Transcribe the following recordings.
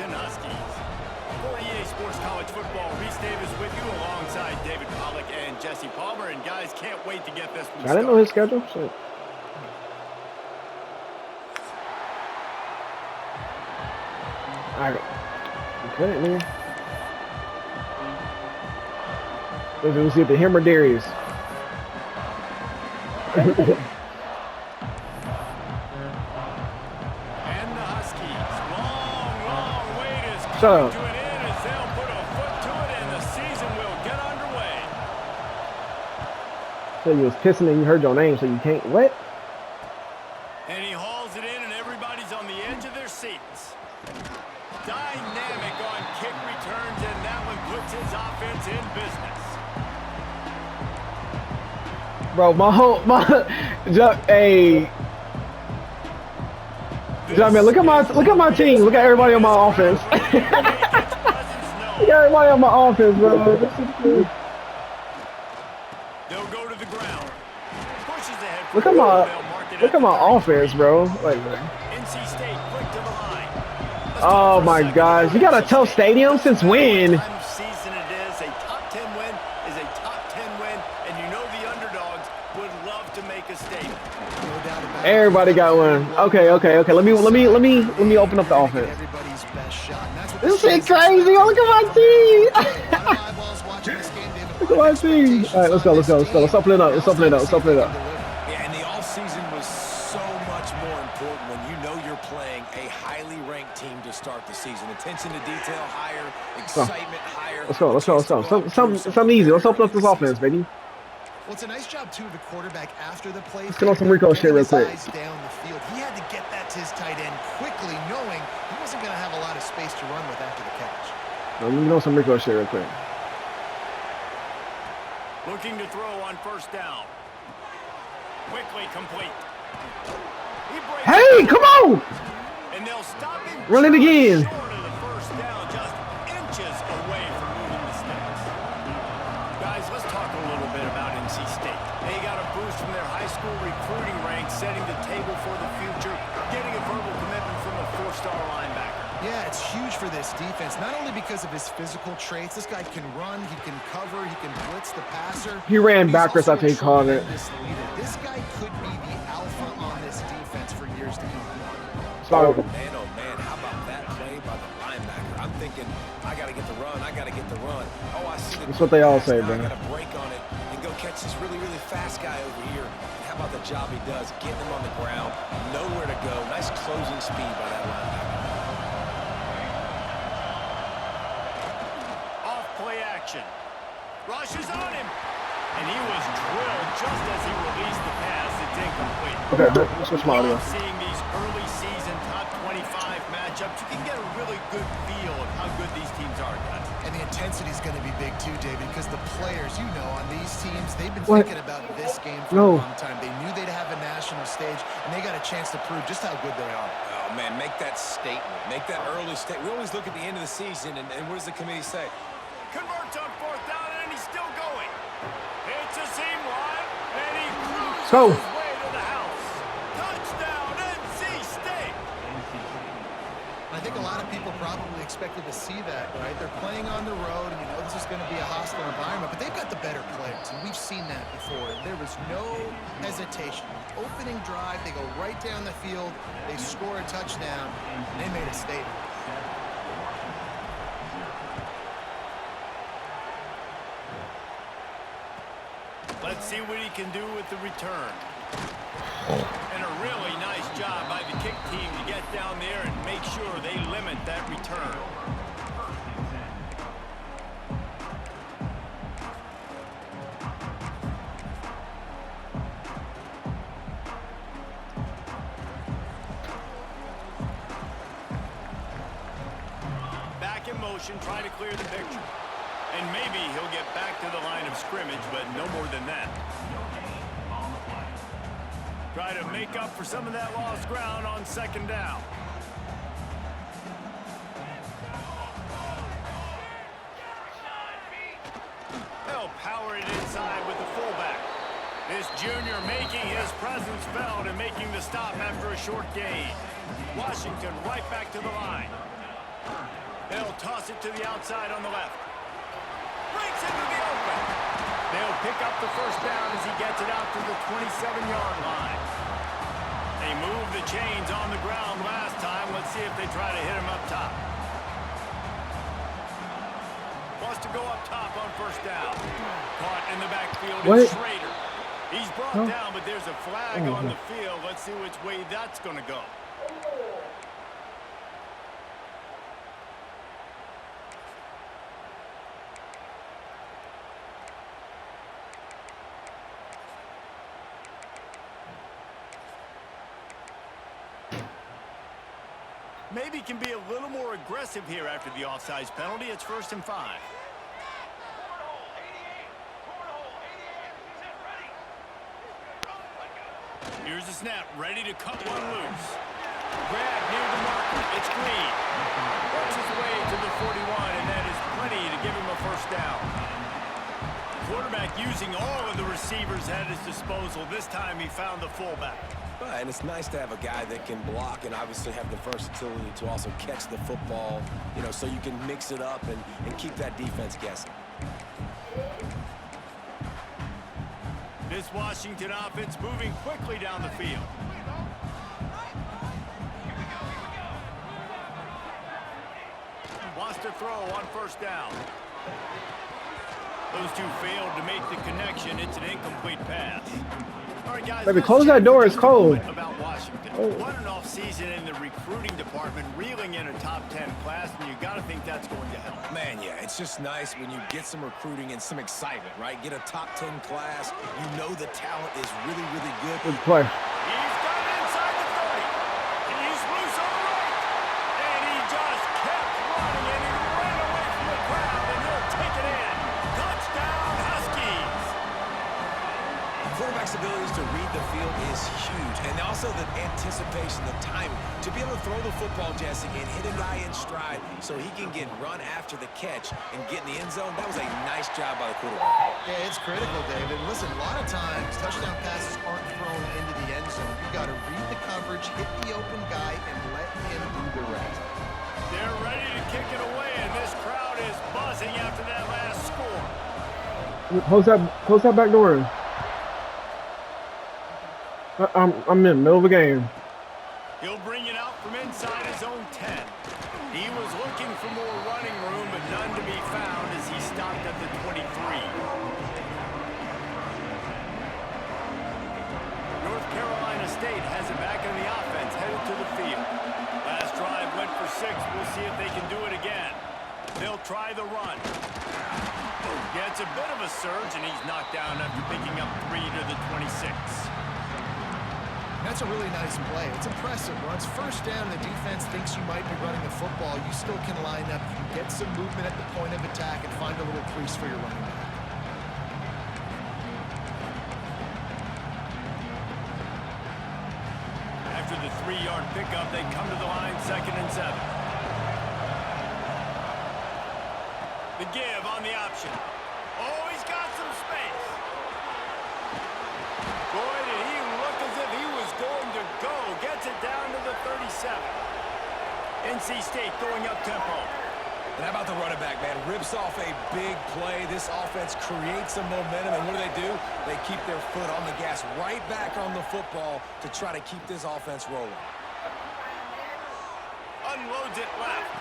Washington Huskies. For EA Sports College Football, Reese Davis with you alongside David Pollack and Jesse Palmer. And guys, can't wait to get this one I didn't know his schedule. Shit. Alright. Okay, man. Let's see if the hammer Darius. And the Huskies, long wait is coming to an end as they'll put a foot to it and the season will get underway. So you was pissing and you heard your name, so you can't what? And he hauls it in and everybody's on the edge of their seats. Dynamic on kick returns, and that one puts his offense in business. Bro, hey, jumpman, look at my team. Look at everybody on my offense. Look at everybody on my offense, bro. This is cool. They'll go to the ground. Pushes ahead. Look at my offense, bro. Like, NC State quick to the line. oh my gosh, you got a tough stadium since when? Season it is. A top 10 win is a top 10 win, and you know the underdogs would love to make a statement. No doubt about it. Everybody got one. Okay. Let me open up the offense. Everybody's best shot. This shit crazy. Oh, look at my team. Look at my team. All right, let's go. Let's open it up. Yeah, and the offseason was so much more important when you know you're playing a highly ranked team to start the season. Attention to detail higher, excitement higher. Let's go. Something easy. Let's open up this offense, baby. Well, it's a nice job, too, of the quarterback after the play. Let's get on some Rico shit real quick. Down the field. He had to get that to his tight end quickly, knowing he wasn't going to have a lot of space to run with after the catch. Let me get on some Rico shit real quick. Looking to throw on first down. Quickly complete. Hey, come on! And they'll stop him. Run it again. Short of the first down, just inches away from moving the sticks. Guys, let's talk a little bit about NC State. They got a boost from their high school recruiting ranks, setting the table for the future, getting a verbal commitment from a 4-star linebacker. Yeah, it's huge for this defense, not only because of his physical traits. This guy can run, he can cover, he can blitz the passer. He ran backwards after he called it. This guy could be the alpha on this defense for years to come. Sorry. Man, oh man, how about that play by the linebacker? I'm thinking, I got to get the run. Oh, I see the That's what they all say, bro. I got to break on it and go catch this really fast guy over here. And how about the job he does, getting him on the ground, nowhere to go. Nice closing speed by that linebacker. Rushes on him, and he was drilled just as he released the pass. It's incomplete. Okay, let's switch my audio. Seeing these early season top 25 matchups, you can get a really good feel of how good these teams are, guys. And the intensity is going to be big too, David, because the players, you know, on these teams, they've been thinking about this game for a long time. They knew they'd have a national stage, and they got a chance to prove just how good they are. Oh, man, make that statement. Make that early statement. We always look at the end of the season, and what does the committee say? Converts on fourth down, and he's still going. It's a seam line, and he cruises his way to the house. Touchdown, NC State. I think a lot of people probably expected to see that, right? They're playing on the road, and you know this is going to be a hostile environment, but they've got the better players, and we've seen that before. There was no hesitation. Opening drive, they go right down the field, they score a touchdown, and they made a statement. Let's see what he can do with the return. And a really nice job by the kick team to get down there and make sure they limit that return. Back in motion, trying to clear the picture. And maybe he'll get back to the line of scrimmage, but no more than that. Try to make up for some of that lost ground on second down. They'll power it inside with the fullback. This junior making his presence felt and making the stop after a short gain. Washington right back to the line. They'll toss it to the outside on the left. Breaks into the open. They'll pick up the first down as he gets it out to the 27-yard line. They moved the chains on the ground last time. Let's see if they try to hit him up top. Wants to go up top on first down. Caught in the backfield is Schrader. He's brought down, but there's a flag on the field. Let's see which way that's going to go. Maybe can be a little more aggressive here after the offsides penalty. It's 1st and 5. Here's the snap, ready to cut one loose. Grab near the marker. It's Green. Works his way to the 41, and that is plenty to give him a first down. Quarterback using all of the receivers at his disposal. This time he found the fullback. And it's nice to have a guy that can block and obviously have the versatility to also catch the football, you know, so you can mix it up and keep that defense guessing. This Washington offense moving quickly down the field. Wants to throw on first down. Those two failed to make the connection. It's an incomplete pass. All right, guys, baby, close that door. It's cold. About Washington. What an off-season in the recruiting department, reeling in a top 10 class, and you got to think that's going to help. Man, yeah, it's just nice when you get some recruiting and some excitement, right? Get a top 10 class. You know the talent is really, really good. Good play. He's got it inside the 30. He's loose on the right. And he just kept running, and he ran away from the crowd, and he'll take it in. Touchdown, Huskies. Quarterback's abilities to read the field is huge, and also the anticipation, the timing. To be able to throw the football, Jesse, and hit a guy in stride so he can get run after the catch and get in the end zone, that was a nice job by the quarterback. Yeah, it's critical, David. Listen, a lot of times, touchdown passes aren't thrown into the end zone. You got to read the coverage, hit the open guy, and let him do the rest. They're ready to kick it away, and this crowd is buzzing after that last score. Close that back door. I'm in the middle of the game. He'll bring it out from inside his own 10. He was looking for more running room, but none to be found as he stopped at the 23. North Carolina State has it back in the offense, headed to the field. Last drive went for 6. We'll see if they can do it again. They'll try the run. Gets a bit of a surge, and he's knocked down after picking up 3 to the 26. That's a really nice play. It's impressive. Once first down, the defense thinks you might be running the football. You still can line up, you get some movement at the point of attack, and find a little crease for your running back. After the 3-yard pickup, they come to the line, 2nd and 7. The give on the option. Oh, he's got some space. Boy, did he look as if he was going to go. Gets it down to the 37. NC State going up tempo. And how about the running back, man? Rips off a big play. This offense creates some momentum, and what do? They keep their foot on the gas, right back on the football to try to keep this offense rolling. Unloads it left.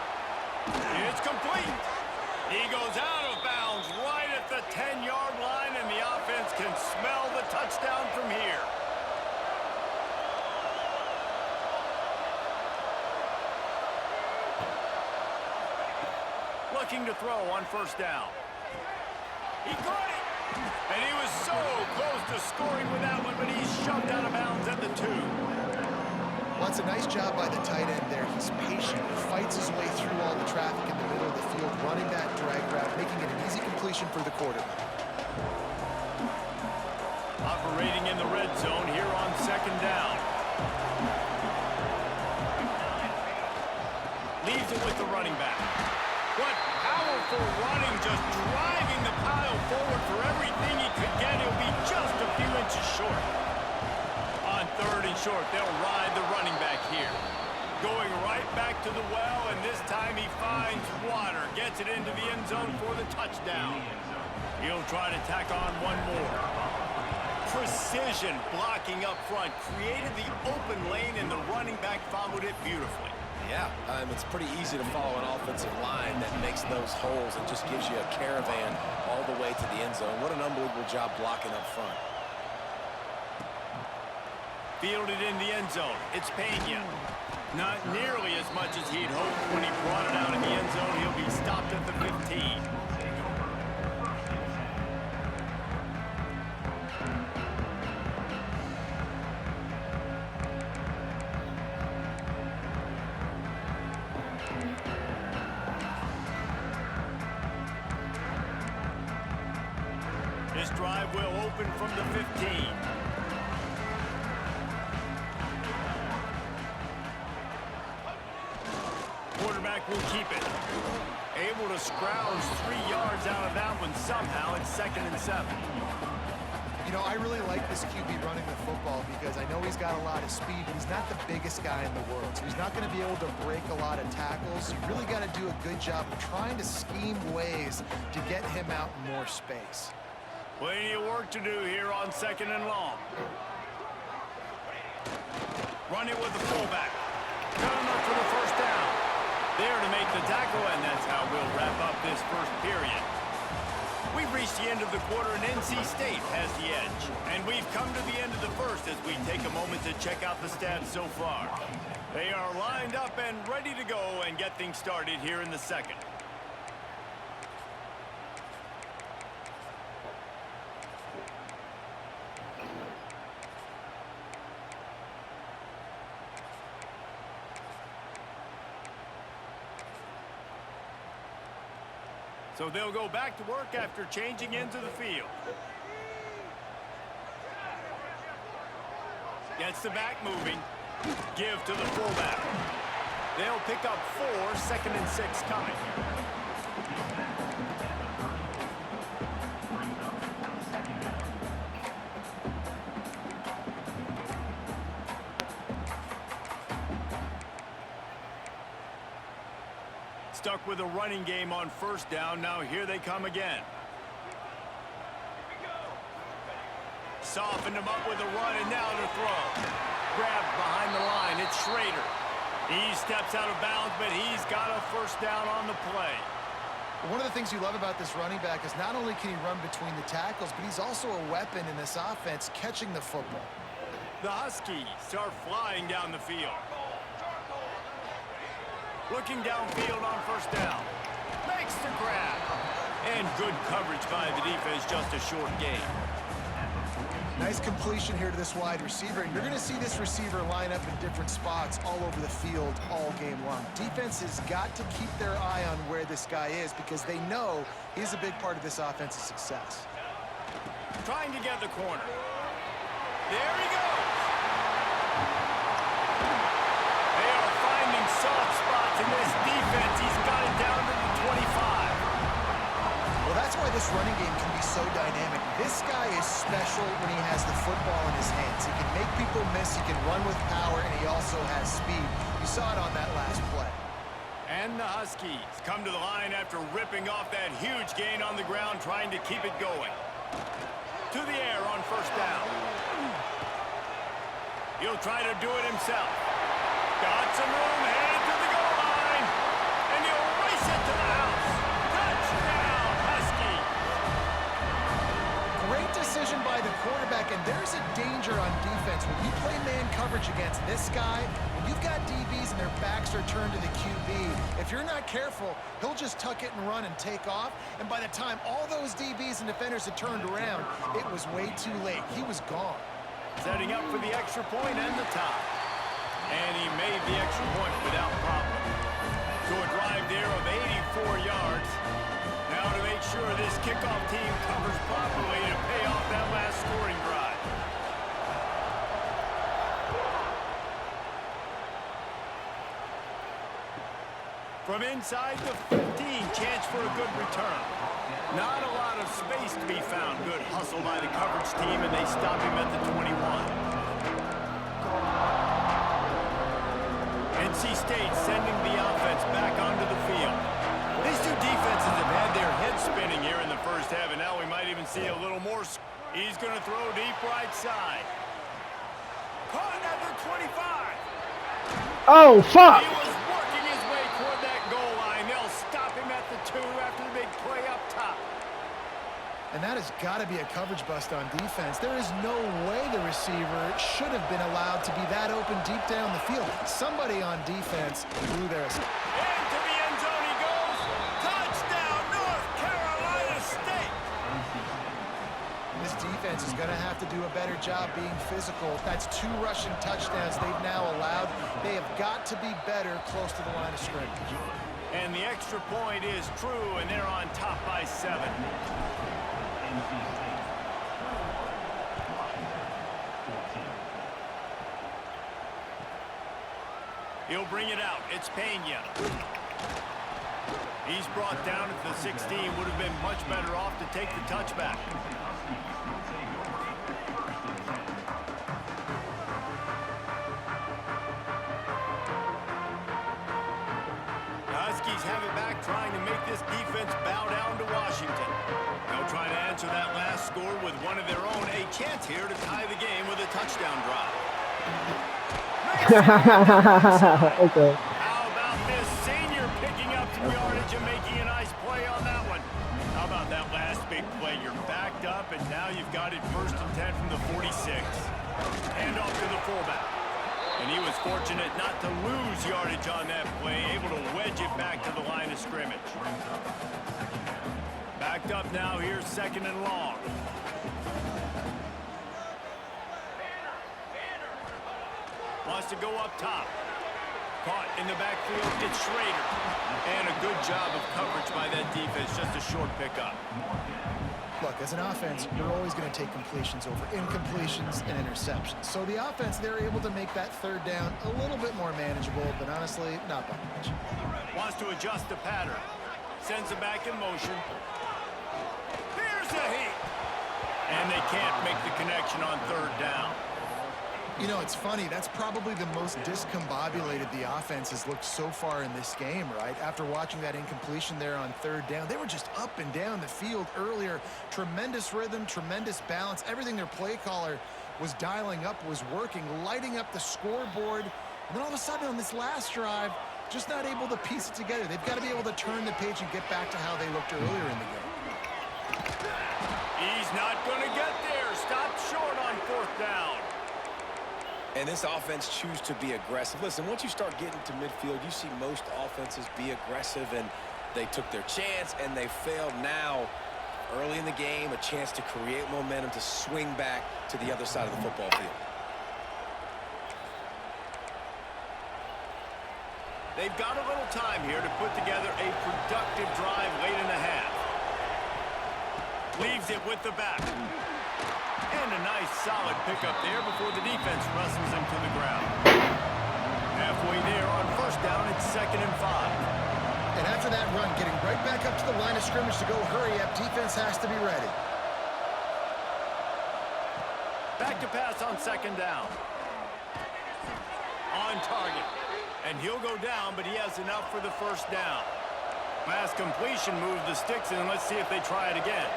It's complete. He goes out of bounds right at the 10-yard line, and the offense can smell the touchdown from here. Looking to throw on first down. He caught it! And he was so close to scoring with that one, but he's shoved out of bounds at the 2. Well, it's a nice job by the tight end there. He's patient. He fights his way through all the traffic in the middle of the field, running that drag route, making it an easy completion for the quarterback. Operating in the red zone here on 2nd down. Leaves it with the running back. What powerful running, just driving the pile forward for everything he could get. He'll be just a few inches short. On 3rd and short, they'll ride the running back here. Going right back to the well, and this time he finds it into the end zone for the touchdown. He'll try to tack on one more. Precision blocking up front created the open lane, and the running back followed it beautifully. Yeah, it's pretty easy to follow an offensive line that makes those holes and just gives you a caravan all the way to the end zone. What an unbelievable job blocking up front. Fielded in the end zone. It's Pena. Not nearly as much as he'd hoped when he brought it out in the end zone. He'll be stopped at the 15. This drive will open from the 15. Quarterback will keep it. Able to scrounge 3 yards out of that one somehow. It's 2nd and 7. You know, I really like this QB running the football because I know he's got a lot of speed, but he's not the biggest guy in the world. So he's not going to be able to break a lot of tackles. You really got to do a good job of trying to scheme ways to get him out in more space. Plenty of work to do here on 2nd and long. Run it with the fullback. Got enough for the first down. There to make the tackle, and that's how we'll wrap up this first period. We've reached the end of the quarter, and NC State has the edge. And we've come to the end of the first as we take a moment to check out the stats so far. They are lined up and ready to go and get things started here in the second. So they'll go back to work after changing into the field. Gets the back moving. Give to the fullback. They'll pick up 4, 2nd and 6 coming. Stuck with a running game on first down. Now here they come again. Softened him up with a run, and now to throw. Grabbed behind the line. It's Schrader. He steps out of bounds, but he's got a first down on the play. One of the things you love about this running back is not only can he run between the tackles, but he's also a weapon in this offense catching the football. The Huskies are flying down the field. Looking downfield on first down. Makes the grab. And good coverage by the defense, just a short gain. Nice completion here to this wide receiver. And you're going to see this receiver line up in different spots all over the field all game long. Defense has got to keep their eye on where this guy is because they know he's a big part of this offense's success. Trying to get the corner. There he goes. They are finding soft spots in this defense. He's got it down to the 25. Well, that's why this running game can be so dynamic. This guy is special when he has the football in his hands. He can make people miss, he can run with power, and he also has speed. You saw it on that last play. And the Huskies come to the line after ripping off that huge gain on the ground, trying to keep it going. To the air on first down. He'll try to do it himself. Got some room, headed to the goal line. And he'll race it to the house. Touchdown, Huskies. Great decision by the quarterback, and there's a danger on defense. When you play man coverage against this guy, when you've got DBs and their backs are turned to the QB, if you're not careful, he'll just tuck it and run and take off. And by the time all those DBs and defenders had turned around, it was way too late. He was gone. Setting up for the extra point and the tie. And he made the extra point without problem. So a drive there of 84 yards. Now to make sure this kickoff team covers properly to pay off that last scoring drive. From inside the 15, chance for a good return. Not a lot of space to be found. Good hustle by the coverage team, and they stop him at the 21. NC State sending the offense back onto the field. These two defenses He's going to throw deep right side. Caught at the 25. Oh, fuck! He was working his way toward that goal line. They'll stop him at the 2 after the big play up top. And that has got to be a coverage bust on defense. There is no way the receiver should have been allowed to be that open deep down the field. Somebody on defense blew their escape. Into the end zone he goes. Touchdown, North Carolina State. This defense is going to have to do a better job being physical. That's 2 rushing touchdowns they've now allowed. They have got to be better close to the line of scrimmage. And the extra point is true, and they're on top by 7. He'll bring it out. It's Pena. He's brought down at the 16. Would have been much better off to take the touchback. Huskies have it back, trying to make this defense bow down to Washington. They'll try to answer that last score with one of their own. A chance here to tie the game with a touchdown drive. Okay. How about this senior picking up some yardage and making a nice play on that one? How about that last big play? You're backed up, and now you've got it 1st and 10 from the 46. Hand off to the fullback. And he was fortunate not to lose yardage on that play, able to wedge it back to the line of scrimmage. Backed up now, here's 2nd and long. Wants to go up top. Caught in the backfield, it's Schrader. And a good job of coverage by that defense, just a short pickup. Look, as an offense, you're always going to take completions over incompletions and interceptions. So the offense, they're able to make that 3rd down a little bit more manageable, but honestly, not by much. Wants to adjust the pattern. Sends it back in motion. Here's the heat. And they can't make the connection on 3rd down. You know, it's funny. That's probably the most discombobulated the offense has looked so far in this game, right? After watching that incompletion there on 3rd down, they were just up and down the field earlier. Tremendous rhythm, tremendous balance. Everything their play caller was dialing up was working, lighting up the scoreboard. And then all of a sudden on this last drive, just not able to piece it together. They've got to be able to turn the page and get back to how they looked earlier in the game. He's not going to get there. Stop short on 4th down. And this offense choose to be aggressive. Listen, once you start getting to midfield, you see most offenses be aggressive, and they took their chance, and they failed. Now, early in the game, a chance to create momentum to swing back to the other side of the football field. They've got a little time here to put together a productive drive late in the half. Leaves it with the back. And a nice solid pickup there before the defense wrestles him to the ground. Halfway there on 1st down, it's 2nd and 5. And after that run, getting right back up to the line of scrimmage to go hurry up, defense has to be ready. Back to pass on 2nd down. On target. And he'll go down, but he has enough for the 1st down. Pass completion moves the sticks in. Let's see if they try it again.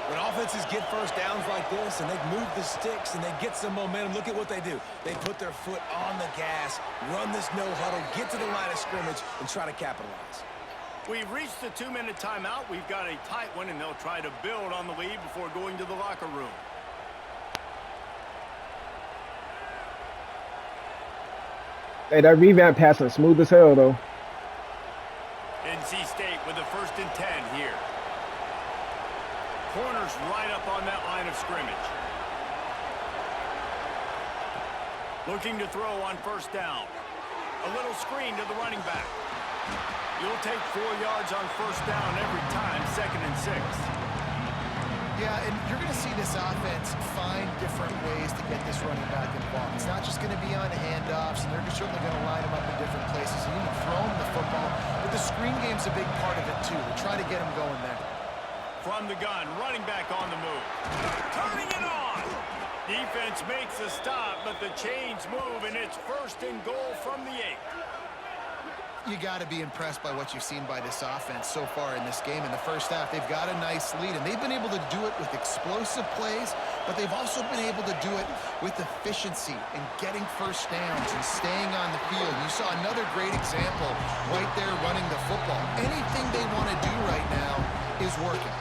When offenses get 1st downs like this and they move the sticks and they get some momentum, look at what they do. They put their foot on the gas, run this no huddle, get to the line of scrimmage, and try to capitalize. We've reached the 2-minute timeout. We've got a tight one, and they'll try to build on the lead before going to the locker room. Hey, that revamp passing smooth as hell, though. NC State with a 1st and 10 here. Corners right up on that line of scrimmage. Looking to throw on 1st down. A little screen to the running back. You'll take 4 yards on 1st down every time, 2nd and 6. Yeah, and you're going to see this offense find different ways to get this running back involved. It's not just going to be on handoffs, and they're certainly going to line them up in different places and even throw them the football. But the screen game's a big part of it, too. They try to get them going there. From the gun, running back on the move. Turning it on! Defense makes a stop, but the chains move, and it's 1st and goal from the 8. You got to be impressed by what you've seen by this offense so far in this game. In the first half, they've got a nice lead, and they've been able to do it with explosive plays, but they've also been able to do it with efficiency and getting first downs and staying on the field. You saw another great example right there running the football. Anything they want to do right now is working.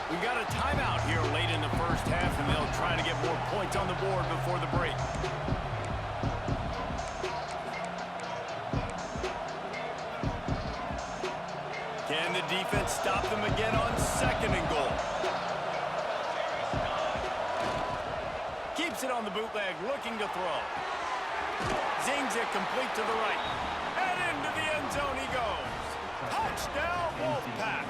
We've got a timeout here late in the first half, and they'll try to get more points on the board before the break. Can the defense stop them again on 2nd and goal? Keeps it on the bootleg, looking to throw. Zings it complete to the right. And into the end zone he goes. Touchdown, Wolfpack.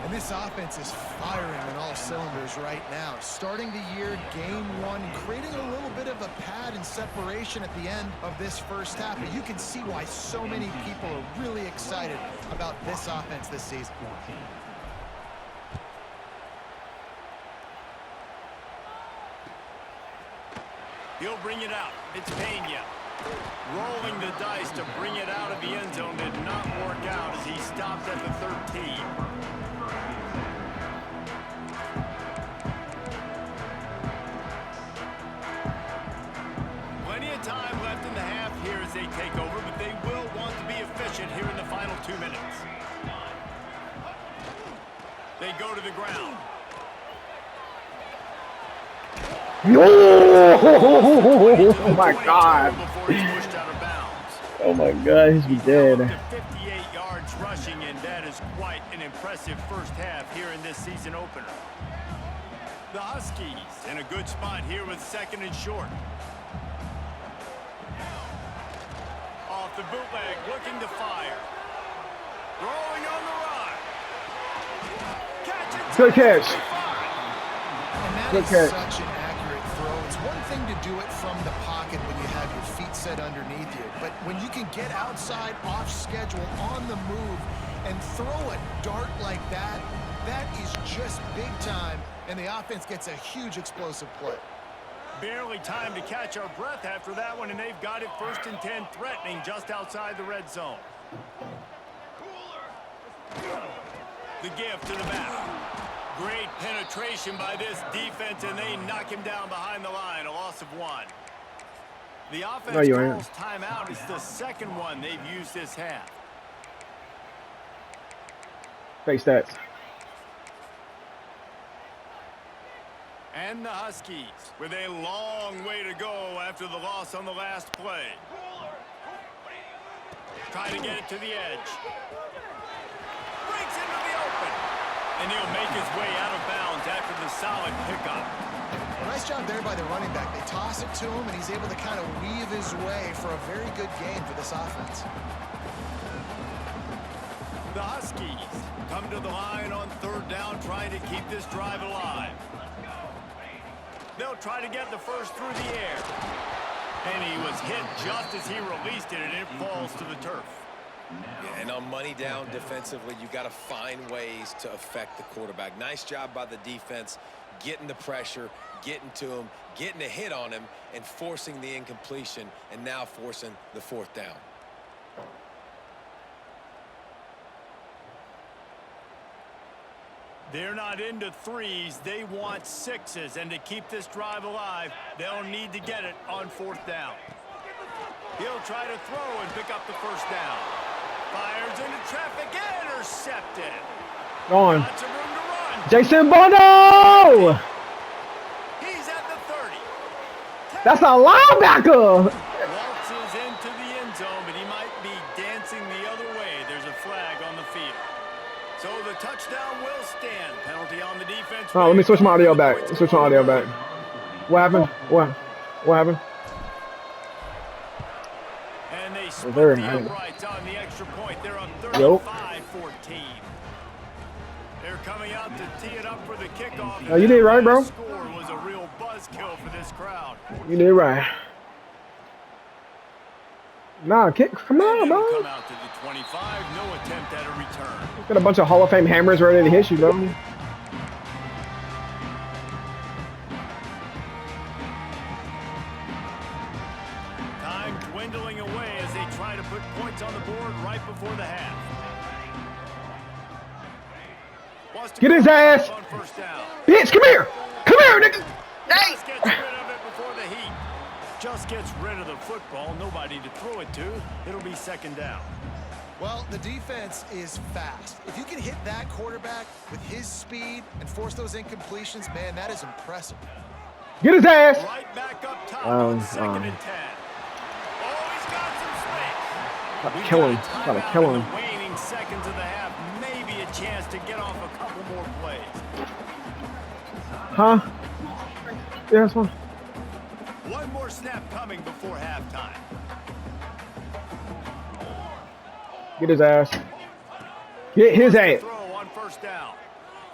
And this offense is firing on all cylinders right now. Starting the year, game 1, creating a little bit of a pad and separation at the end of this first half. But you can see why so many people are really excited about this offense this season. He'll bring it out. It's Pena. Rolling the dice to bring it out of the end zone did not work out as he stopped at the 13. Plenty of time left in the half here as they take over, but they will want to be efficient here in the final 2 minutes. They go to the ground. Oh my God. Oh my God, he's dead. 58 yards rushing, and that is quite an impressive first half here in this season opener. The Huskies in a good spot here with 2nd and short. Off the bootleg, looking to fire. Rolling on the run. Catch it. Good catch. And that Good is catch. such an accurate throw. It's one thing to do it from the pocket when you have your feet set underneath you, but when you can get outside, off schedule, on the move, and throw a dart like that, that is just big time, and the offense gets a huge explosive play. Barely time to catch our breath after that one, and they've got it 1st and 10, threatening just outside the red zone. The give to the back. Great penetration by this defense, and they knock him down behind the line, a loss of 1. The offense calls timeout. It's the 2nd one they've used this half. Face that. And the Huskies with a long way to go after the loss on the last play. Try to get it to the edge. Breaks into the open. And he'll make his way out of bounds after the solid pickup. Nice job there by the running back. They toss it to him, and he's able to kind of weave his way for a very good game for this offense. The Huskies come to the line on 3rd down, trying to keep this drive alive. They'll try to get the first through the air. And he was hit just as he released it, and it falls to the turf. Yeah, and on money down defensively, you got to find ways to affect the quarterback. Nice job by the defense, getting the pressure, getting to him, getting a hit on him, and forcing the incompletion, and now forcing the 4th down. They're not into 3s. They want 6s. And to keep this drive alive, they'll need to get it on 4th down. He'll try to throw and pick up the 1st down. Fires into traffic. Intercepted. Go on. Lots of room to run. Jason Bono! He's at the 30. That's a linebacker! Waltzes into the end zone, but he might be dancing the other way. There's a flag on the field. So the touchdown will stand. Penalty on the defense. Oh, let me switch my audio back. Switch my audio back. What happened? What happened? And they split There, the man. uprights on the extra point. They're up 35-14. They're coming out to tee it up for the kickoff. Oh, you did right, bro. The score was a real buzzkill for this crowd. You did right. Nah, kick. Come on, It'll bro. come out to the 25. No attempt at a return. Got a bunch of Hall of Fame hammers ready to hit you, bro. Time dwindling away as they try to put points on before the half. Get his ass. On first down. Bitch, come here. Come here, nigga. Just gets rid of it before the heat. Just gets rid of the football. Nobody to throw it to. It'll be second down. Well, the defense is fast. If you can hit that quarterback with his speed and force those incompletions, man, that is impressive. Get his ass. Right back up top on second and 10. Oh, he's got some space. Kill him. Gotta kill him. Waning seconds of the half. Maybe a chance to get off a couple more plays. Huh? Yeah, that's fine. One more snap coming before halftime. Get his ass. Get his ass. Throw on first down.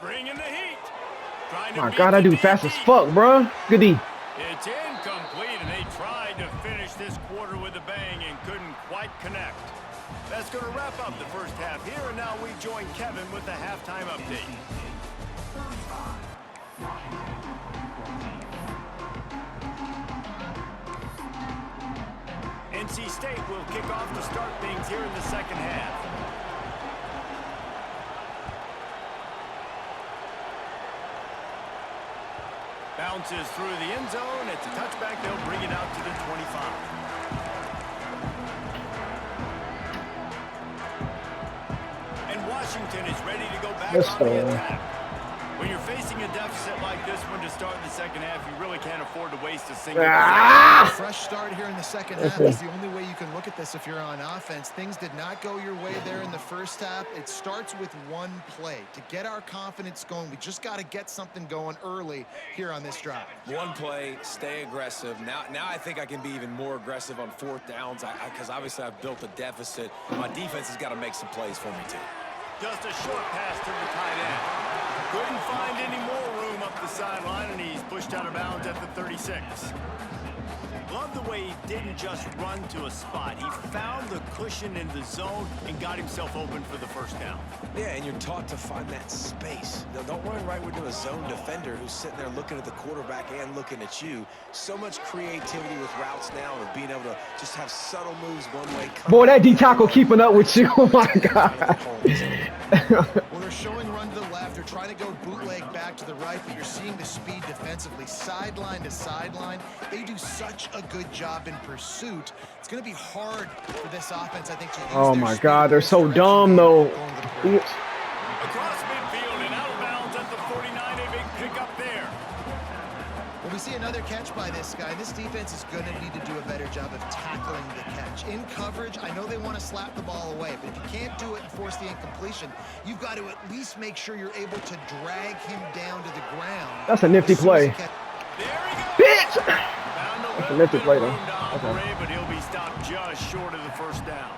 Bring in the heat. My God, that dude fast as fuck, bro. Good D. It's incomplete, and they tried to finish this quarter with a bang and couldn't quite connect. That's going to wrap up the first half here, and now we join Kevin with the halftime update. NC State will kick off to start things here in the second half. Bounces through the end zone. It's a touchback. They'll bring it out to the 25. And Washington is ready to go back on the attack. When you're facing a deficit like this one to start the second half, you really can't afford to waste a single Fresh start here in the second half is the only way you can look at this if you're on offense. Things did not go your way there in the first half. It starts with one play. To get our confidence going, we just got to get something going early here on this drive. One play, stay aggressive. Now I think I can be even more aggressive on fourth downs because obviously I've built a deficit. My defense has got to make some plays for me too. Just a short pass to the tight end. Couldn't find any more room up the sideline, and he's pushed out of bounds at the 36. Love the way he didn't just run to a spot. He found the cushion in the zone and got himself open for the first down. Yeah, and you're taught to find that space. Now, don't run right into a zone defender who's sitting there looking at the quarterback and looking at you. So much creativity with routes now and being able to just have subtle moves one way. Boy, that D tackle keeping up with you. Oh my God. Well, they're showing run to the left. They're trying to go bootleg back to the right, but you're seeing the speed defensively, sideline to sideline. They do such a good job in pursuit. It's going to be hard for this offense, I think, to use Oh my God, they're so dumb though. Across midfield and out of bounds at the 49, a big pickup there. Well, we see another catch by this guy. This defense is going to need to do a better job of tackling the catch. In coverage, I know they want to slap the ball away, but if you can't do it and force the incompletion, you've got to at least make sure you're able to drag him down to the ground. That's a nifty play. There he goes. Bitch! That's a nifty play though. Okay. But he'll be stopped just short of the first down.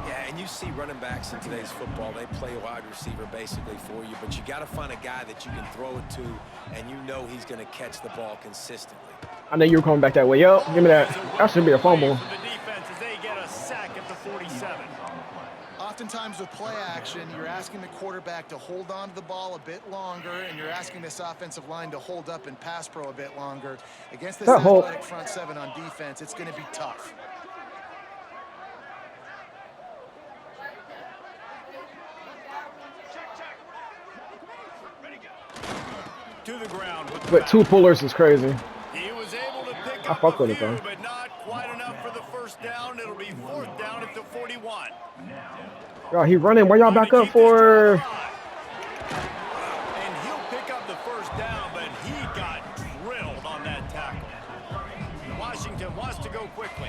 Yeah, and you see running backs in today's football, they play wide receiver basically for you, but you got to find a guy that you can throw it to, and you know he's going to catch the ball consistently. I know you were coming back that way. Yo, give me that. That should be a fumble. For the defense as they get a sack at the 47. Oftentimes with play action, you're asking the quarterback to hold on to the ball a bit longer, and you're asking this offensive line to hold up and pass pro a bit longer. Against this athletic front seven on defense, it's going to be tough. To the ground with the But two pullers is crazy. He was able to pick I up fuck a with it, few, though. but not quite enough for the first down. It'll be fourth down at the 41. Y'all, he running. Where y'all back up for? And he'll pick up the first down, but he got drilled on that tackle. Washington wants to go quickly.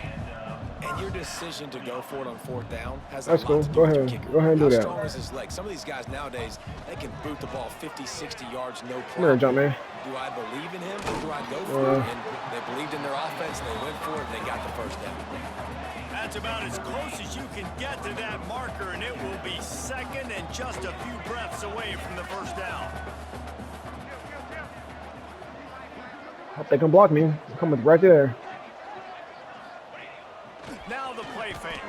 And your decision to go for it on fourth down has That's a cool. lot to do Go with your ahead. kicker. Go ahead and do How that. strong is his leg? Some of these guys nowadays, they can boot the ball 50, 60 yards, no Come here, problem. jumpman. Do I believe in him or do I go for it? And they believed in their offense, they went for it, and they got the first down. That's about as close as you can get to that marker, and it will be second and just a few breaths away from the first down. Hope they can block me. I'm coming right there. Now the play fake.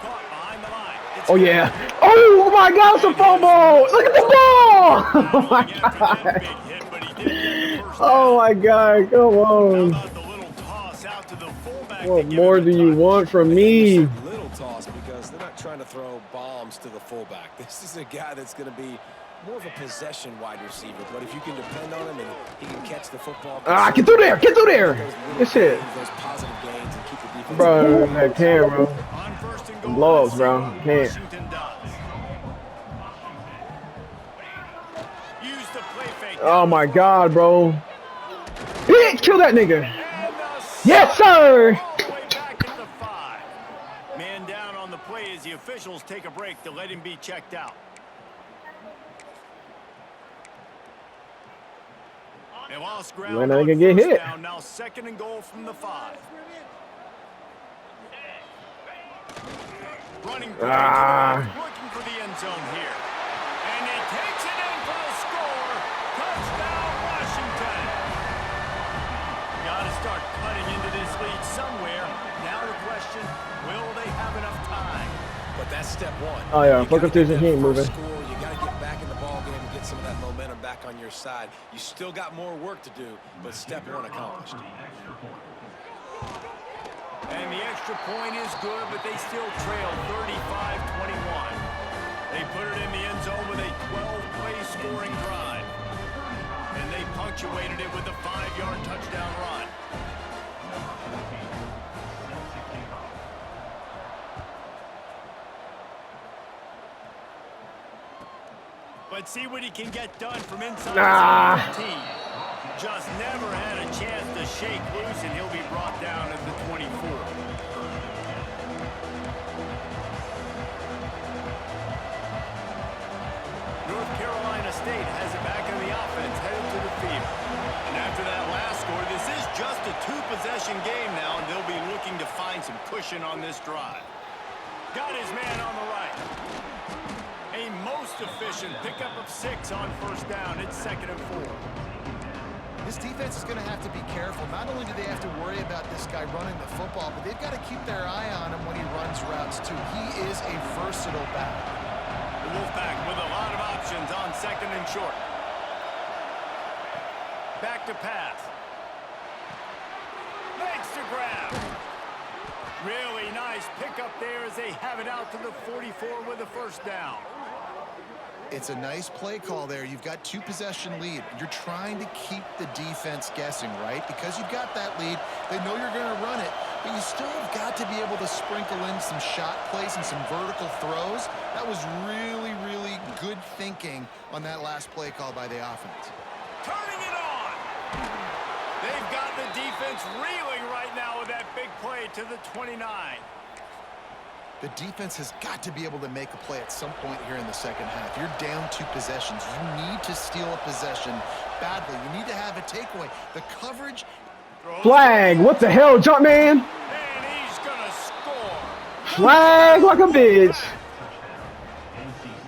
Caught behind the line. It's Oh yeah. Oh my God, it's a fumble! Look at the ball! Oh my God. Oh my God, come on. What more do you want from me? because they're not trying to throw bombs to the fullback. This is a guy that's going to be more of a possession wide receiver, but if you can depend on him and he can catch the football. Get through there! Get through there! Good shit. Those positive gains and keep the defense. Bro, I can't, bro. On first and goal, Blow-ups, bro. Can't. Washington does. Use the play fake. Oh my God, bro. Bitch, kill that nigga. And the Yes, sir. all the way back at the 5. Man down on the play as the officials take a break to let him be checked out. They lost ground When I on can get first hit. down, now second and goal from the 5. Running play looking for the end zone here. And he takes it in for the score. Touchdown, Washington. Got to start cutting into this lead somewhere. Now the question, will they have enough time? But that's step one. Oh yeah, You fuck gotta up this get and he that ain't moving. first score. You got to get back in the ball game and get some of that momentum back on your side. You still got more work to do, but step one accomplished. And the extra point is good, but they still trail 35-21. They put it in the end zone with a 12-play scoring drive. And they punctuated it with a 5-yard touchdown run. But see what he can get done from inside his own 15. Just never had a chance to shake loose, and he'll be brought down at the 24. North Carolina State has it back in the offense, headed to the field. And after that last score, this is just a 2-possession game now, and they'll be looking to find some cushion on this drive. Got his man on the right. A most efficient pickup of 6 on first down. It's second and 4. This defense is going to have to be careful. Not only do they have to worry about this guy running the football, but they've got to keep their eye on him when he runs routes, too. He is a versatile back. The Wolfpack with a lot of options on second and short. Back to pass. Legs to grab. Really nice pickup there as they have it out to the 44 with a first down. It's a nice play call there. You've got 2-possession lead. You're trying to keep the defense guessing, right? Because you've got that lead, they know you're going to run it, but you still have got to be able to sprinkle in some shot plays and some vertical throws. That was really, really good thinking on that last play call by the offense. Turning it on. They've got the defense reeling right now with that big play to the 29. The defense has got to be able to make a play at some point here in the second half. You're down 2 possessions. You need to steal a possession badly. You need to have a takeaway. The coverage. Flag. What the hell, jumpman? And he's going to score. Flag like a bitch.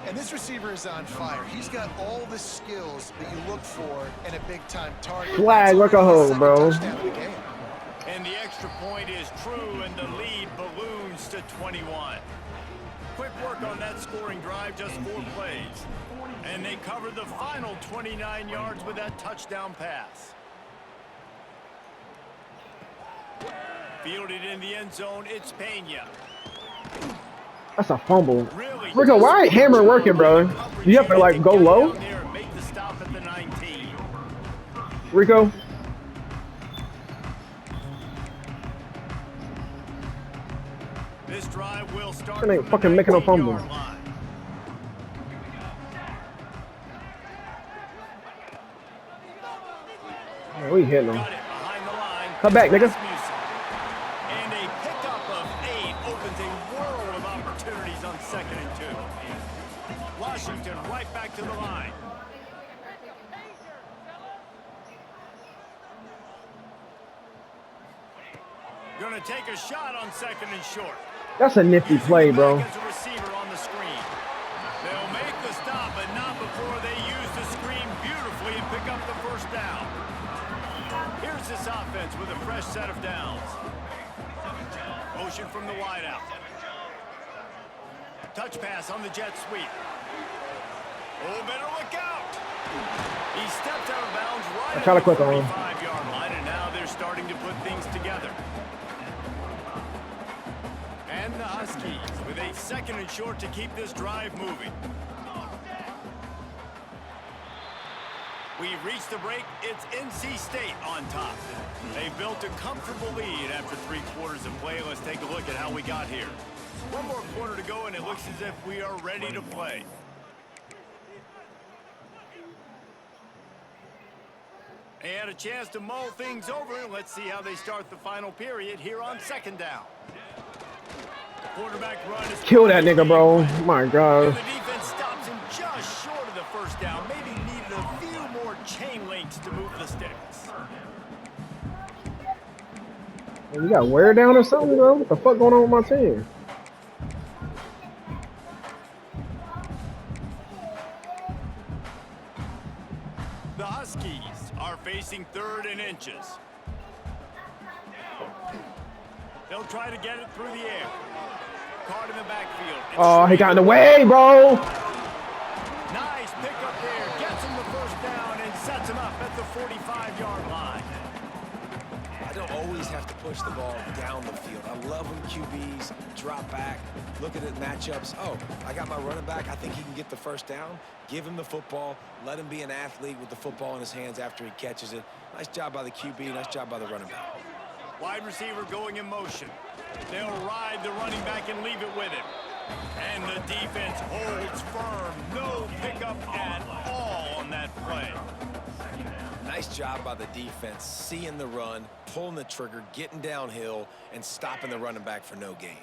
And this receiver is on fire. He's got all the skills that you look for in a big-time target. Flag like a hoe, bro. Touchdown of the game. And the extra point is true, and the lead balloons to 21. Quick work on that scoring drive, just 4 plays. And they cover the final 29 yards with that touchdown pass. Fielded in the end zone, it's Pena. That's a fumble. Really Rico, why ain't hammer working, bro? You have to like go low. Make the stop at the 19. Rico. This drive will start. That ain't fucking making a fumble. Man, we hitting him. Got it behind the line. Come back, nigga. And a pickup of 8 opens a world of opportunities on second and 2. Washington right back to the line. Gonna take a shot on second and short. That's a nifty play, bro. As a receiver on the screen. They'll make the stop, but not before they use the screen beautifully and pick up the first down. Here's this offense with a fresh set of downs. Motion from the wideout. Touch pass on the jet sweep. Oh, better look out. He stepped out of bounds right I try to at the click on him. 35-yard line, and now they're starting to put things together. And the high Huskies with a 2nd and short to keep this drive moving. We've reached the break. It's NC State on top. They've built a comfortable lead after 3 quarters of play. Let's take a look at how we got here. 1 more quarter to go, and it looks as if we are ready to play. They had a chance to mull things over. Let's see how they start the final period here on 2nd down. Quarterback run is Kill that nigga, bro. My God. the defense stops him just short of the 1st down. Maybe needed a few more chain links to move the sticks. You got wear down or something, bro? What the fuck going on with my team? The Huskies are facing 3rd and inches. They'll try to get it through the air. Caught in the backfield. Oh, he got in the way, bro. Nice pickup there. Gets him the 1st down and sets him up at the 45-yard line. I don't always have to push the ball down the field. I love when QBs drop back, look at it matchups. Oh, I got my running back. I think he can get the 1st down. Give him the football. Let him be an athlete with the football in his hands after he catches it. Nice job by the QB. Nice job by the running back. Wide receiver going in motion. They'll ride the running back and leave it with him. And the defense holds firm. No pickup at all on that play. Nice job by the defense, seeing the run, pulling the trigger, getting downhill, and stopping the running back for no gain.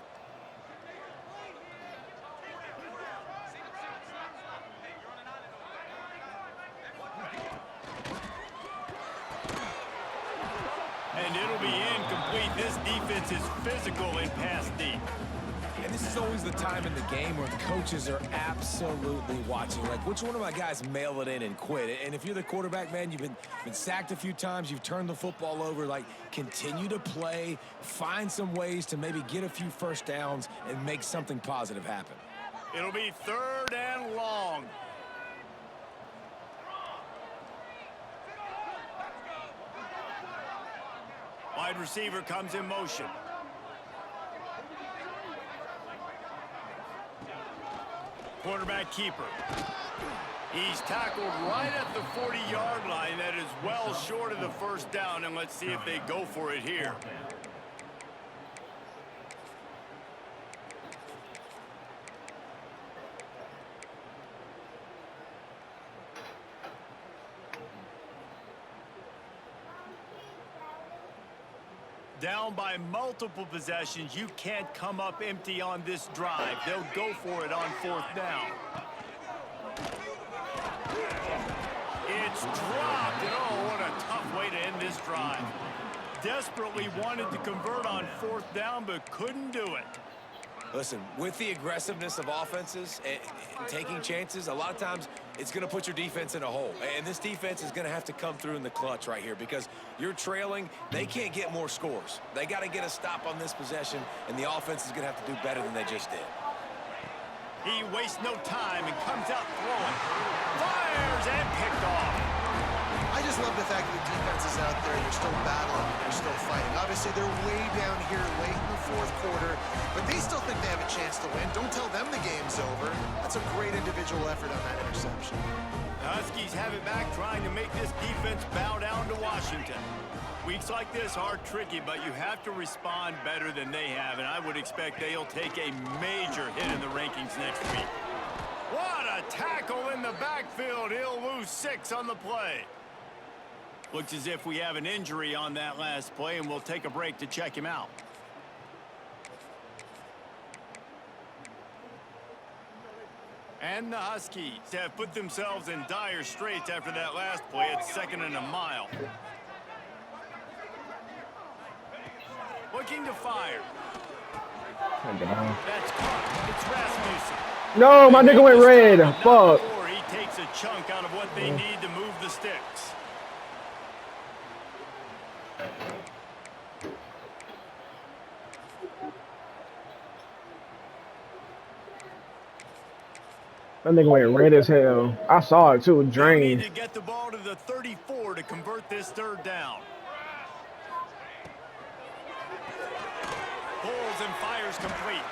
And it'll be incomplete. This defense is physical and pass deep. And this is always the time in the game where coaches are absolutely watching. Like, which one of my guys mail it in and quit? And if you're the quarterback, man, you've been sacked a few times, you've turned the football over, like, continue to play, find some ways to maybe get a few 1st downs and make something positive happen. It'll be 3rd and long. Wide receiver comes in motion. Quarterback keeper. He's tackled right at the 40-yard line. That is well short of the 1st down, and let's see if they go for it here. Down by multiple possessions. You can't come up empty on this drive. They'll go for it on 4th down. It's dropped, and oh, what a tough way to end this drive. Desperately wanted to convert on 4th down, but couldn't do it. Listen, with the aggressiveness of offenses and taking chances, a lot of times it's going to put your defense in a hole. And this defense is going to have to come through in the clutch right here because you're trailing. They can't get more scores. They got to get a stop on this possession, and the offense is going to have to do better than they just did. He wastes no time and comes out throwing. Fires and picked off. I just love the fact that the defense is out there. They're still battling. They're still fighting. Obviously, they're way down here late in the 4th quarter, but they still think they have a chance to win. Don't tell them the game's over. That's a great individual effort on that interception. The Huskies have it back, trying to make this defense bow down to Washington. Weeks like this are tricky, but you have to respond better than they have, and I would expect they'll take a major hit in the rankings next week. What a tackle in the backfield. He'll lose 6 on the play. Looks as if we have an injury on that last play, and we'll take a break to check him out. And the Huskies have put themselves in dire straits after that last play. It's 2nd and a mile. Looking to fire. That's caught. It's Rasmussen. No, my nigga went red. Fuck. He takes a chunk out of what they need to move the sticks. That nigga went red as hell. I saw it too, They drained. need to get the ball to the 34 to convert this 3rd down. Pulls and fires complete.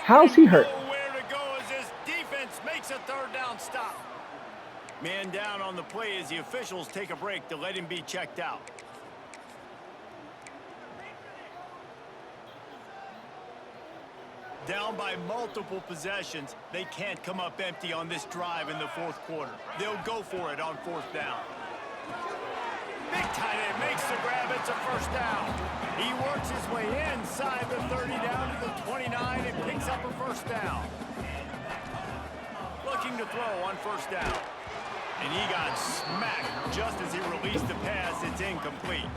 How's he hurt? Nowhere to go as this defense makes a third down stop. Man down on the play as the officials take a break to let him be checked out. Down by multiple possessions, they can't come up empty on this drive in the fourth quarter. They'll go for it on fourth down. Big tight end makes the grab. It's a first down. He works his way inside the 30 down to the 29 and picks up a first down. Looking to throw on first down. And he got smacked just as he released the pass. It's incomplete.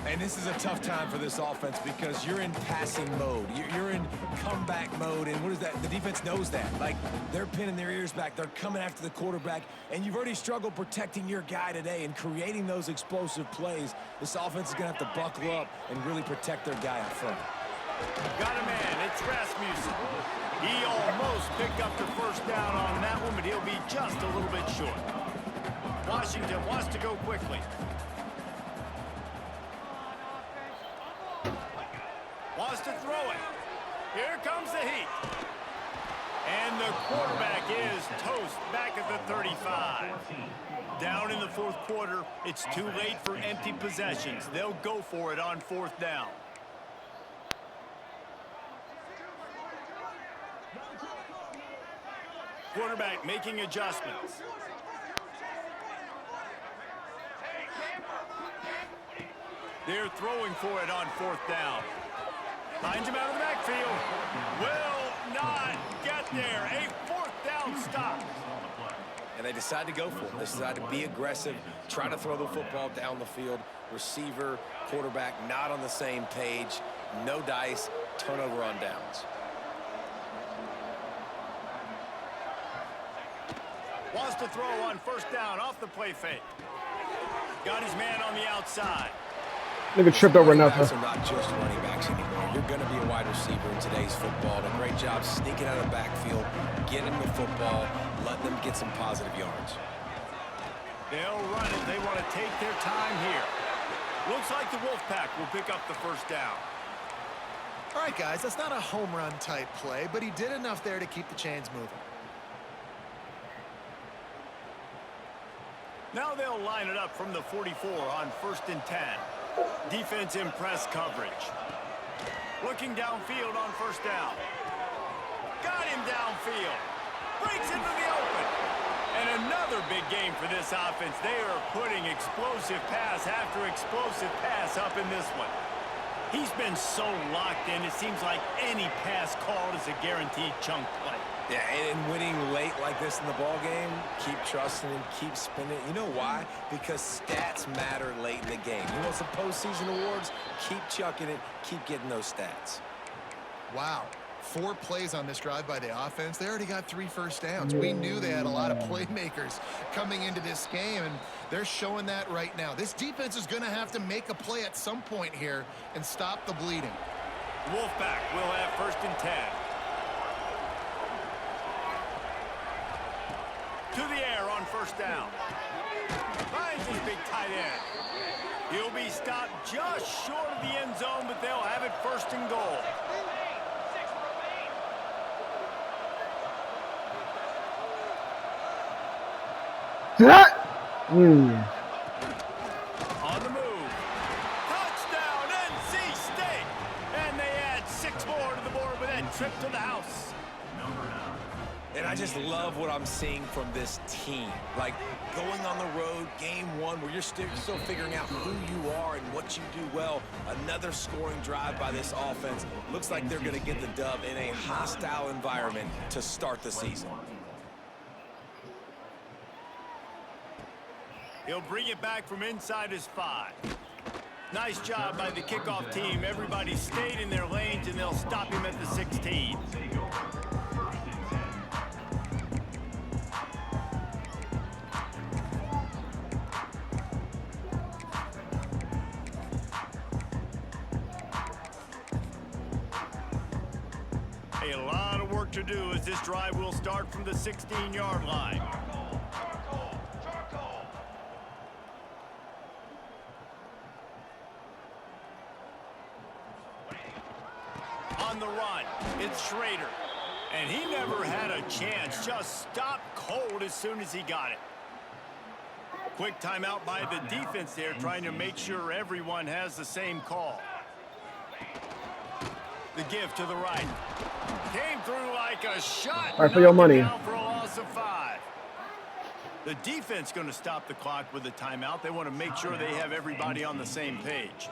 And this is a tough time for this offense because you're in passing mode. You're in comeback mode. And what is that? The defense knows that. Like, they're pinning their ears back. They're coming after the quarterback. And you've already struggled protecting your guy today and creating those explosive plays. This offense is going to have to buckle up and really protect their guy up front. Got a man. It's Rasmussen. He almost picked up the first down on that one, but he'll be just a little bit short. Washington wants to go quickly. Wants to throw it. Here comes the heat. And the quarterback is toast back at the 35. Down in the fourth quarter, it's too late for empty possessions. They'll go for it on fourth down. Quarterback making adjustments. They're throwing for it on fourth down. Finds him out of the backfield. Will not get there. A fourth down stop. And they decide to go for it. They decide to be aggressive, try to throw the football down the field. Receiver, quarterback not on the same page. No dice, turnover on downs. Wants to throw on first down off the play fake. Got his man on the outside. Nigga tripped over nothing. Are not just running backs anymore. You're going to be a wide receiver in today's football. And a great job sneaking out of the backfield, getting the football, letting them get some positive yards. They'll run it. They want to take their time here. Looks like the Wolfpack will pick up the first down. All right, guys, that's not a home run type play, but he did enough there to keep the chains moving. Now they'll line it up from the 44 on 1st and 10. Defense in press coverage. Looking downfield on first down. Got him downfield. Breaks into the open. And another big game for this offense. They are putting explosive pass after explosive pass up in this one. He's been so locked in, it seems like any pass called is a guaranteed chunk play. Yeah, and winning late like this in the ball game, keep trusting him, keep spinning. You know why? Because stats matter late in the game. You want some postseason awards? Keep chucking it, keep getting those stats. Wow. 4 plays on this drive by the offense. They already got 3 first downs. We knew they had a lot of playmakers coming into this game, and they're showing that right now. This defense is going to have to make a play at some point here and stop the bleeding. Wolfpack will have 1st and 10. To the air on first down. Finds his big tight end. He'll be stopped just short of the end zone, but they'll have it 1st and goal. On the move. Touchdown, NC State. And they add 6 more to the board with that trip to the house. And I just love what I'm seeing from this team. Like, going on the road, game 1, where you're still figuring out who you are and what you do well. Another scoring drive by this offense. Looks like they're going to get the dub in a hostile environment to start the season. He'll bring it back from inside his 5. Nice job by the kickoff team. Everybody stayed in their lanes, and they'll stop him at the 16. A lot of work to do as this drive will start from the 16-yard line. On the run, it's Schrader. And he never had a chance. Just stopped cold as soon as he got it. Quick timeout by the defense there, trying to make sure everyone has the same call. The give to the right. Came through like a shot. All right, for your money. For a loss of 5. The defense going to stop the clock with a timeout. They want to make sure they have everybody on the same page.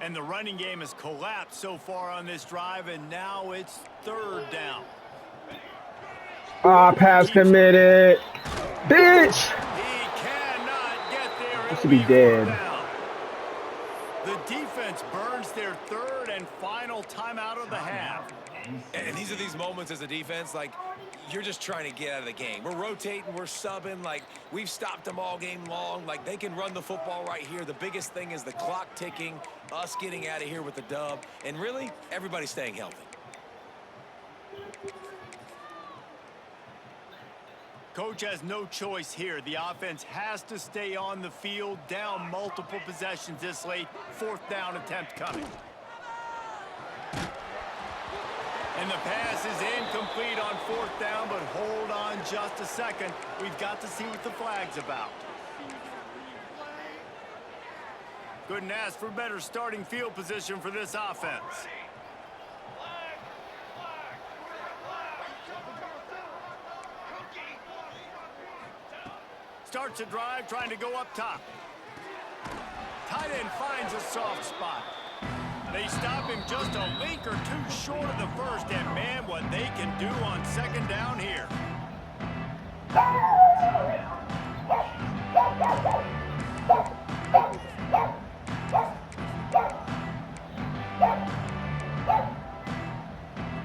And the running game has collapsed so far on this drive, and now it's 3rd down. Ah, pass committed. Bitch! He cannot get there. This should be dead. The defense burns their 3rd and final timeout of the half. And these are these moments as a defense, like, you're just trying to get out of the game. We're rotating, we're subbing, like, we've stopped them all game long. Like, they can run the football right here. The biggest thing is the clock ticking, us getting out of here with the dub, and really, everybody staying healthy. Coach has no choice here. The offense has to stay on the field, down multiple possessions this late. 4th down attempt coming. And the pass is incomplete on 4th down, but hold on just a second. We've got to see what the flag's about. Couldn't ask for better starting field position for this offense. Starts a drive, trying to go up top. Tight end finds a soft spot. They stop him just a link or 2 short of the first, and man, what they can do on 2nd down here.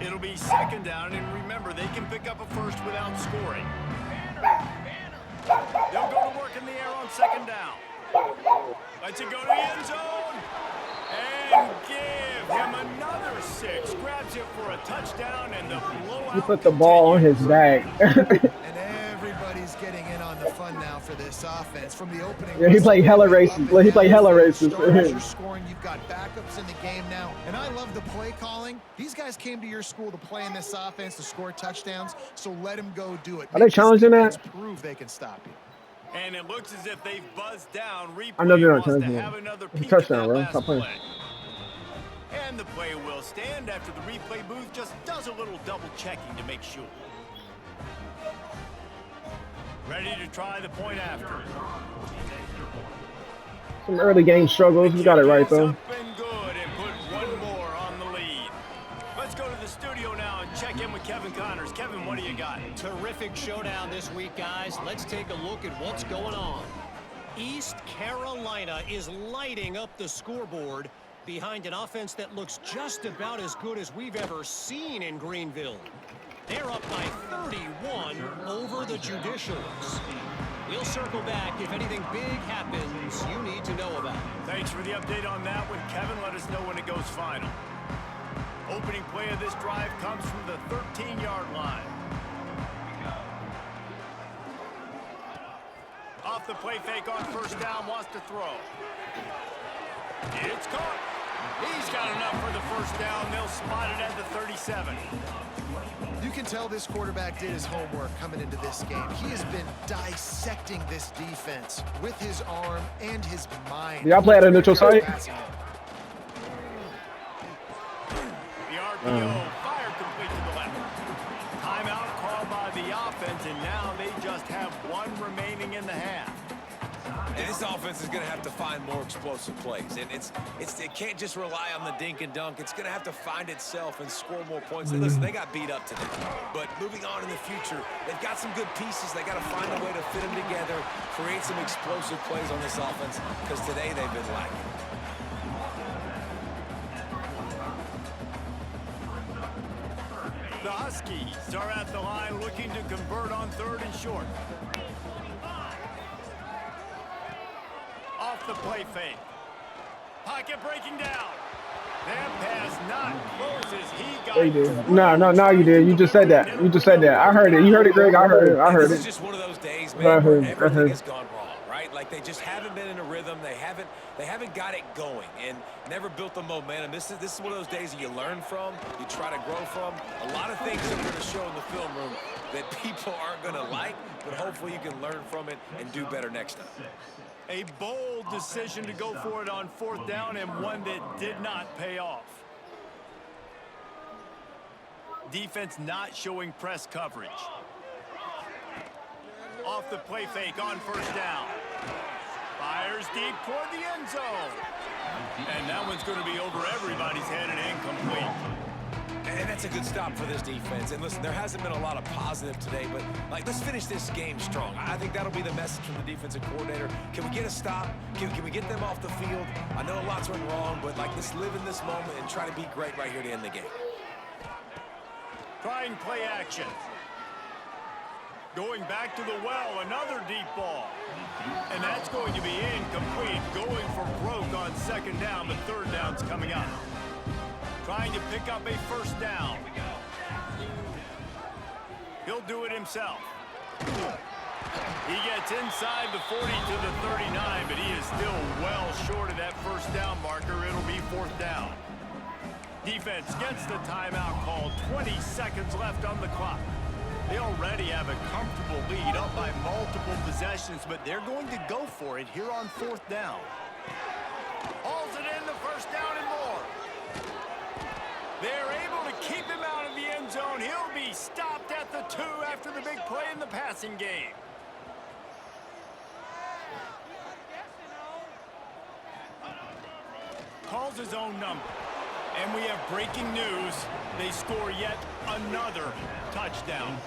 It'll be 2nd down, and remember, they can pick up a first without scoring. They'll go to work in the air on 2nd down. Lets it go to the end zone. And give him another 6. Grabs it for a touchdown, and the blowout. He put the ball on his back. And everybody's getting in on the fun now for this offense. From the opening. Yeah, he played hella races. He played hella races. You're scoring. You've got backups in the game now. And I love the play calling. These guys came to your school to play in this offense to score touchdowns. So let them go do it. Are they challenging that? Prove they can stop you. And it looks as if they've buzzed down. I know they're not Replay wants to challenging have it. another It's a peek at touchdown, that bro. last Stop playing. play. And the play will stand after the replay booth just does a little double checking to make sure. Ready to try the point after. Some early game struggles. We got it right, though. Up and good, and put one more on the lead. Let's go to the studio now and check in with Kevin Connors. Kevin, what do you got? Terrific showdown this week, guys. Let's take a look at what's going on. East Carolina is lighting up the scoreboard behind an offense that looks just about as good as we've ever seen in Greenville. They're up by 31 over the Judicials. We'll circle back if anything big happens you need to know about. Thanks for the update on that one, Kevin. Let us know when it goes final. Opening play of this drive comes from the 13-yard line. Off the play fake on 1st down, wants to throw. It's caught. He's got enough for the 1st down. They'll spot it at the 37. You can tell this quarterback did his homework coming into this game. He has been dissecting this defense with his arm and his mind. Y'all play at a neutral site? The RPO fire complete to the left. Timeout called by the offense, and now they just have 1 remaining in the half. And this offense is going to have to find more explosive plays. And it can't just rely on the dink and dunk. It's going to have to find itself and score more points. And listen, they got beat up today. But moving on in the future, they've got some good pieces. They got to find a way to fit them together, create some explosive plays on this offense, because today they've been lacking. The Huskies are at the line looking to convert on 3rd and short. Off the play fake. Pocket breaking down. That pass not close as he got. Yeah, you did. No, you did. You just said that. You just said that. I heard it. You heard it, Greg. I heard it. I heard This is it. just one of those days, I man, where heard. I everything heard. has gone wrong, right? Like they just haven't been in a rhythm. They haven't got it going and never built the momentum. This is one of those days that you learn from, you try to grow from. A lot of things are going to show in the film room that people aren't going to like, but hopefully you can learn from it and do better next time. A bold decision to go for it on 4th down, and one that did not pay off. Defense not showing press coverage. Off the play fake on 1st down. Fires deep toward the end zone. And that one's going to be over everybody's head and incomplete. And that's a good stop for this defense. And listen, there hasn't been a lot of positive today, but like, let's finish this game strong. I think that'll be the message from the defensive coordinator. Can we get a stop? Can we get them off the field? I know lots went wrong, but like, let's live in this moment and try to be great right here to end the game. Trying play action. Going back to the well, another deep ball. And that's going to be incomplete. Going for broke on 2nd down, but 3rd down's coming up. Trying to pick up a 1st down. He'll do it himself. He gets inside the 40 to the 39, but he is still well short of that 1st down marker. It'll be 4th down. Defense gets the timeout called. 20 seconds left on the clock. They already have a comfortable lead, up by multiple possessions, but they're going to go for it here on 4th down. Hauls it in the 1st down and more. They're able to keep him out of the end zone. He'll be stopped at the 2 after the big play in the passing game. Calls his own number. And we have breaking news. They score yet another touchdown.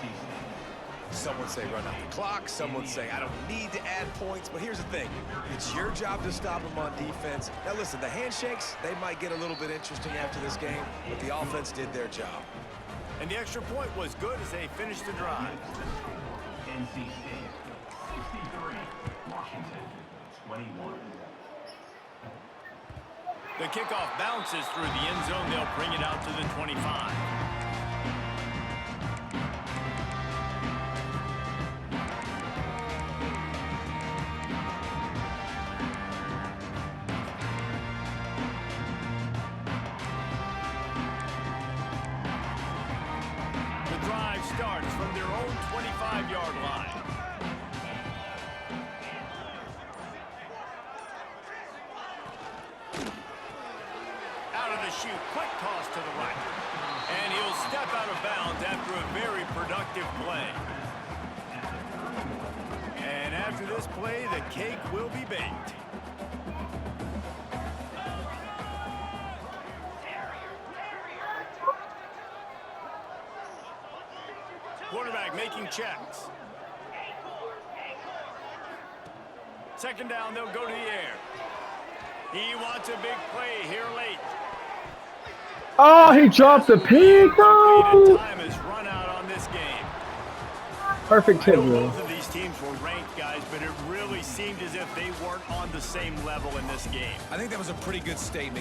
Some would say run out the clock. Some would say I don't need to add points. But here's the thing. It's your job to stop them on defense. Now, listen, the handshakes, they might get a little bit interesting after this game, but the offense did their job. And the extra point was good as they finished the drive. NC State, 63, Washington, 21. The kickoff bounces through the end zone. They'll bring it out to the 25. The drive starts from their own 25-yard line. Shoot, quick toss to the right. And he'll step out of bounds after a very productive play. And after this play, the cake will be baked. Quarterback making checks. 2nd down, they'll go to the air. He wants a big play here late. Oh, he dropped the pig, bro. Time has run out on this game. Perfect hit, bro. Both of these teams were ranked, guys, but it really seemed as if they weren't on the same level in this game. I think that was a pretty good statement.